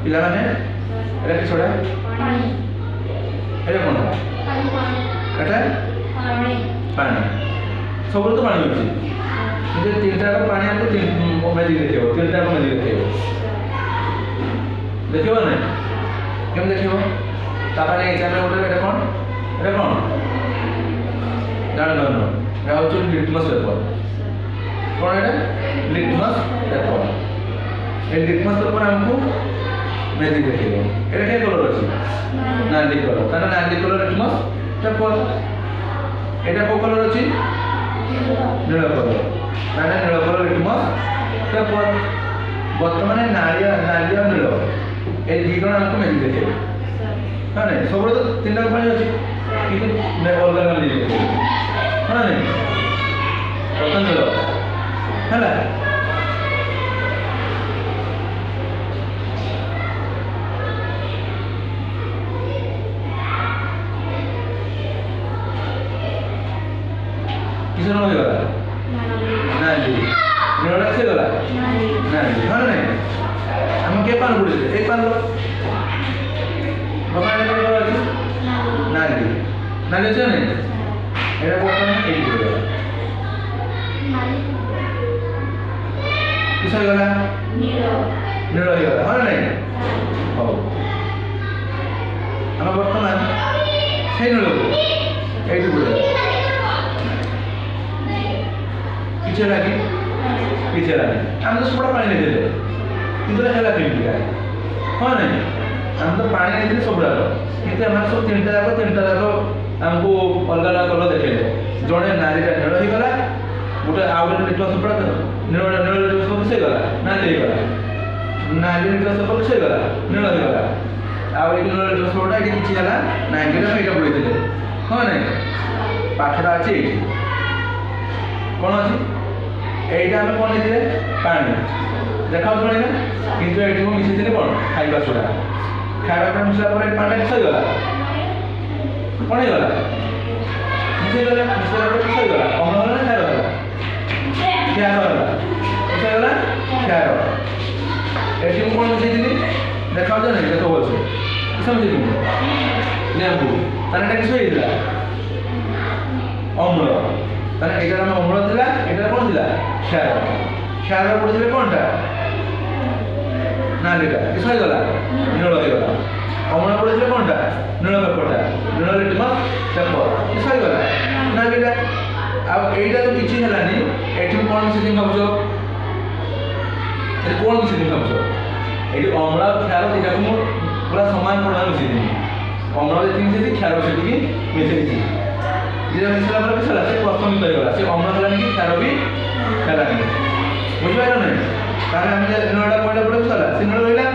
पिला माने एटा कि छोड़ा पानी एटा कोन एटा पानी सब तो पानी अछि কিন্তু তিনটা পানি আছে তিন মেজি দেখিও তিনটা মেজি দেখিও দেখিও না কেমন দেখিও তারপরে এক্সামে ওটা এটা কোন জানো না এটা হচ্ছে লিটমাস পেপার কোন এটা লিটমাস পেপার এই লিটমাস পেপার हमको মেজি দেখিও এটা কি কালার আছে নালি কালার কারণ নালি কালার লিটমাস পেপার এটা কোন কালার আছে নীল কালার মানে নীল কালার লিটমাস পেপার বর্তমানে নালিয়া নীল এই দুইটা हमको মেজি দেখিও हाँ नहीं सब तो तीन टाइम पानी अच्छी किंतु मैं अलग अलग ले लेते हाँ नहीं रतन चलो है ना किसने लोग गला नाली निरोधक से गला नाली हाँ नहीं हम क्या पान बुढ़े एक पान लो বাবা এটা কত আছে নালি নালি আছে না এটা বর্তমানে এই করে দেব নালি কিস হয়ে গেল নীল হয়ে গেল হয় না হও আমরা বর্তমান সেই নীল এইটু করে দেব পিছে লাগি আমরা তো সোডা পানি নিয়ে দেব কিন্তু এটা কেমন লাগে হয় না हम तो पानी नहीं सब डालो किंतु हमारे सब तीन टाइम हमको अलग अलग कलर देखे जड़े नालीटा नील हो गला गोटे आउ लिटमस पेपर नील लिटमस पेपर से गला नाली हो गला नाली लिटमस पेपर से गला नील हो गला आउ नील लिटमस पेपर ये किछि हला ना एटा एटा पड़े देले हां नहीं पाठरा अछि कोन अछि एटा हम कोन दिले पानी देखाउ पड़े ना किंतु एटी को मिसे दिले कोन खाइबा सोडा खाइबा पर मिसला पर पानी सही गला कोन गला मिसे पर सही गला अमल ना खाइबा गला क्या गला मिसे गला क्या एटी को कोन मिसे दिले देखाउ जाने देखो बोलछे समझे तुम नेबू ताने एटा कि सही दिला अम्ल ताने एटा हम अम्ल दिला एटा कोन दिला क्षार पड़ दिले कोनटा नालीटा कि सही गला नील हो गला अमल पड़ दिले कोनटा नील पेपरटा नील लिटमस पेपर कि सही गला नालीटा आ एटा तो किछि हलानी एठी कोन मिसिंग भाबजो ए कोन मिसिंग भाबजो एठी अमल क्षार दिटा को पूरा समान पड़ा मिसिंग अमल जेतिन से क्षार सेठी मिसिंग जेटा मिसला पर चला से प्रथम हो गला से अमल हलानी कि क्षार भी हलानी बुझबाय ना तारे हम जे नोडा पडे पडे चला सिग्नल रहिला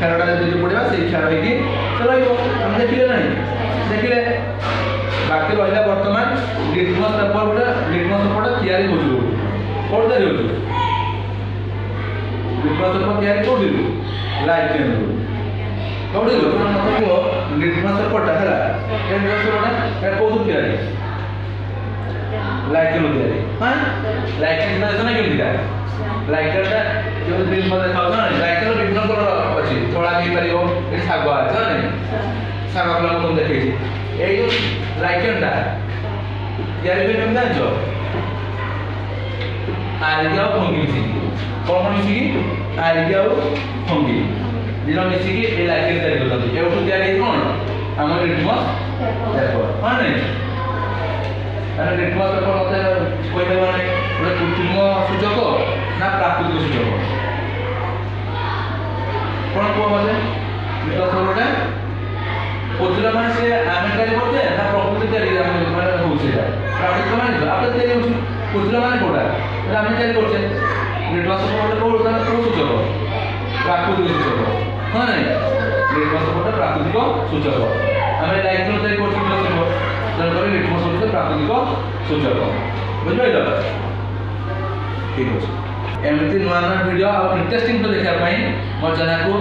खेरडा जे पडीबा से खेर होई कि चलाइबो हम देखिले नाही देखिले बाकी रहिला वर्तमान लिटमस पेपर तयारी होजु कोड दे होजु लिटमस पेपर तयारी कोड दिलु लाइट केन कोड दिलु मतलब लिटमस पेपर हला केन पेपर ए कोड तयारी लाइट केन तयारी हां लाइट केन ना केन दिला लाइटरटा जो ग्रीन पर देखाउ ना लाइटर विभिन्न कलर अछि थोड़ा भी परियो ए साग अछि ना साग कलर को देखै छी एई जो लाइटरटा यार भी तुम जानछो आलिया फंगी छी कोन मिसी आलिया फंगी दिनो मिसी कि ए लाइटर तयारी करथि एउठु तयारी कोन हमर लिटमस पेपर हां नै अरे लिटमस पेपर मते कोइ माने पूरा कृत्रिम सूचक ना प्राकृतिक सूचक कोन को मते लिटमस पेपरटा कोथिला माने से आमे तयारी करते ना प्रकृति तयारी आमे माने होउछे प्राकृतिक माने आपन तयारी होउछ कोथिला माने कोडा तो आमे तयारी करते लिटमस पेपर कोडा को सूचक प्राकृतिक सूचक हां नै लिटमस पेपर प्राकृतिक सूचक आमे लाइट तयारी करते लिटमस पेपर लिटमस पेपर प्राकृतिक सूचक बुझबाइल ठीक अछि एमती नुआ वीडियो और इंटरेस्टिंग तो देखा पाई मोर चैनल को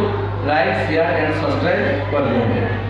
लाइक शेयर एंड सब्सक्राइब कर दियो।